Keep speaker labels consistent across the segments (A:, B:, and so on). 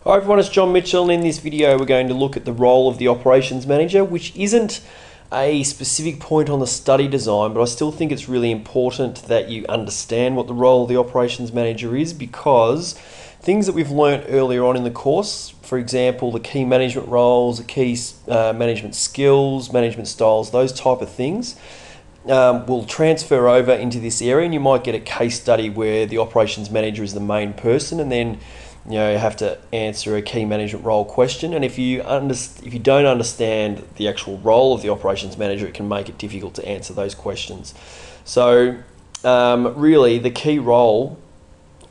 A: Hi everyone, it's John Mitchell, and in this video we're going to look at the role of the operations manager, which isn't a specific point on the study design, but I still think it's really important that you understand what the role of the operations manager is, because things that we've learnt earlier on in the course, for example, the key management roles, the key management skills, management styles, those type of things, will transfer over into this area, and you might get a case study where the operations manager is the main person, and then you have to answer a key management role question. And if you don't understand the actual role of the operations manager, it can make it difficult to answer those questions. So really the key role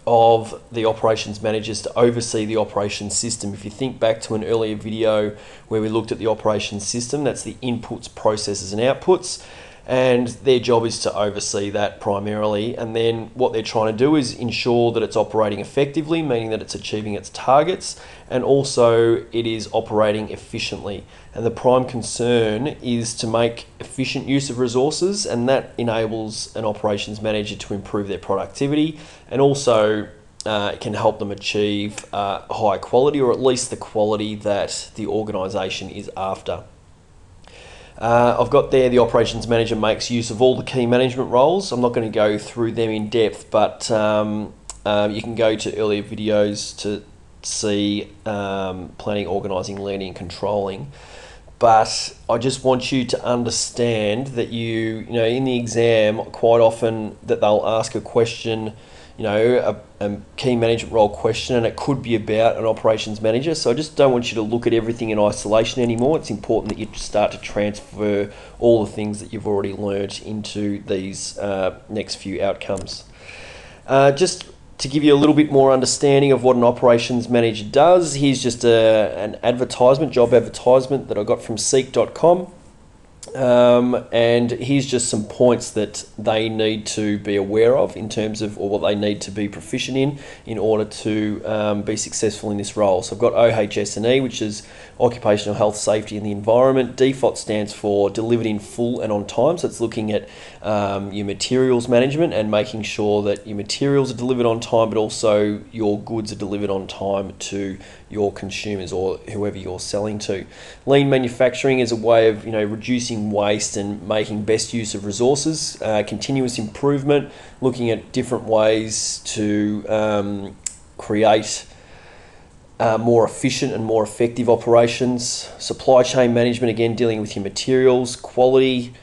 A: of the operations manager is to oversee the operations system. If you think back to an earlier video where we looked at the operations system, that's the inputs, processes and outputs, and their job is to oversee that primarily. And then what they're trying to do is ensure that it's operating effectively, meaning that it's achieving its targets, and also it is operating efficiently. And the prime concern is to make efficient use of resources, and that enables an operations manager to improve their productivity, and also it can help them achieve high quality, or at least the quality that the organisation is after. I've got there the operations manager makes use of all the key management roles. I'm not going to go through them in depth, but you can go to earlier videos to see planning, organising, leading and controlling. But I just want you to understand that you know in the exam quite often that they'll ask a question, a key management role question, and it could be about an operations manager. So I just don't want you to look at everything in isolation anymore. It's important that you start to transfer all the things that you've already learned into these next few outcomes. Just to give you a little bit more understanding of what an operations manager does, here's just an advertisement, job advertisement that I got from seek.com. And here's just some points that they need to be aware of in terms of, or what they need to be proficient in order to be successful in this role. So I've got OHS&E, which is Occupational Health, Safety and the Environment. DFOT stands for Delivered in Full and on Time. So it's looking at your materials management and making sure that your materials are delivered on time, but also your goods are delivered on time to your consumers or whoever you're selling to. Lean manufacturing is a way of reducing waste and making best use of resources. Continuous improvement, looking at different ways to create more efficient and more effective operations. Supply chain management, again dealing with your materials. Quality,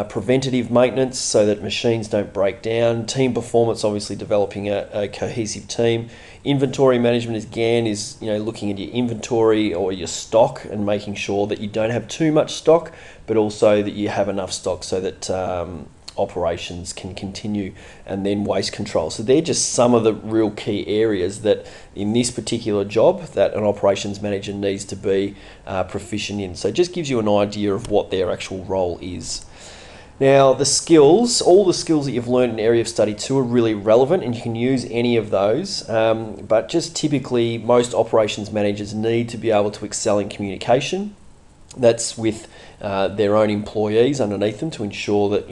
A: preventative maintenance so that machines don't break down. Team performance, obviously developing a cohesive team. Inventory management again is looking at your inventory or your stock and making sure that you don't have too much stock, but also that you have enough stock so that operations can continue. And then waste control. So they're just some of the real key areas that in this particular job that an operations manager needs to be proficient in. So it just gives you an idea of what their actual role is. Now the skills, all the skills that you've learned in Area of Study 2 are really relevant, and you can use any of those, but just typically most operations managers need to be able to excel in communication. That's with their own employees underneath them to ensure that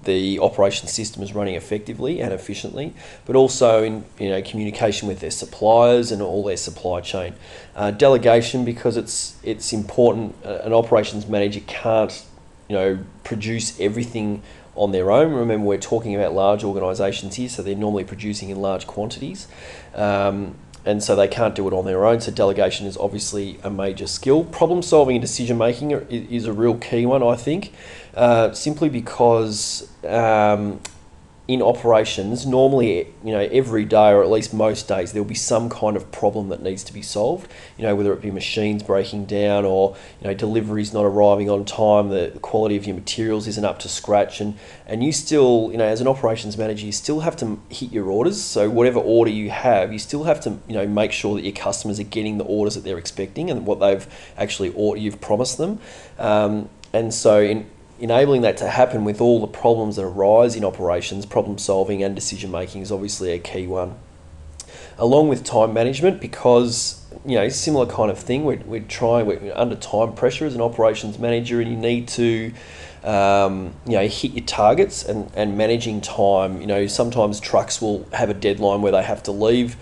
A: the operation system is running effectively and efficiently, but also in communication with their suppliers and all their supply chain. Delegation, because it's important. An operations manager can't produce everything on their own. Remember, we're talking about large organisations here, so they're normally producing in large quantities, and so they can't do it on their own. So delegation is obviously a major skill. Problem solving and decision making is a real key one, I think, simply because in operations, normally, every day, or at least most days, there'll be some kind of problem that needs to be solved. Whether it be machines breaking down, or deliveries not arriving on time, the quality of your materials isn't up to scratch, and you still, as an operations manager, you still have to hit your orders. So whatever order you have, you still have to make sure that your customers are getting the orders that they're expecting and what they've actually you've promised them, and so enabling that to happen with all the problems that arise in operations, problem solving and decision making is obviously a key one. Along with time management, because similar kind of thing, we're under time pressure as an operations manager, and you need to hit your targets and managing time. Sometimes trucks will have a deadline where they have to leave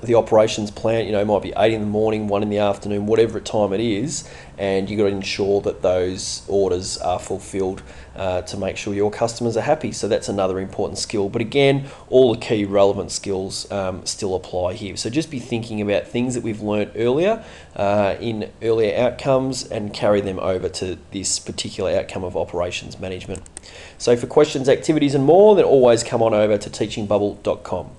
A: the operations plant, it might be 8 in the morning, 1 in the afternoon, whatever time it is, and you've got to ensure that those orders are fulfilled to make sure your customers are happy. So that's another important skill. But again, all the key relevant skills still apply here. So just be thinking about things that we've learned earlier in earlier outcomes and carry them over to this particular outcome of operations management. So for questions, activities and more, then always come on over to teachingbubble.com.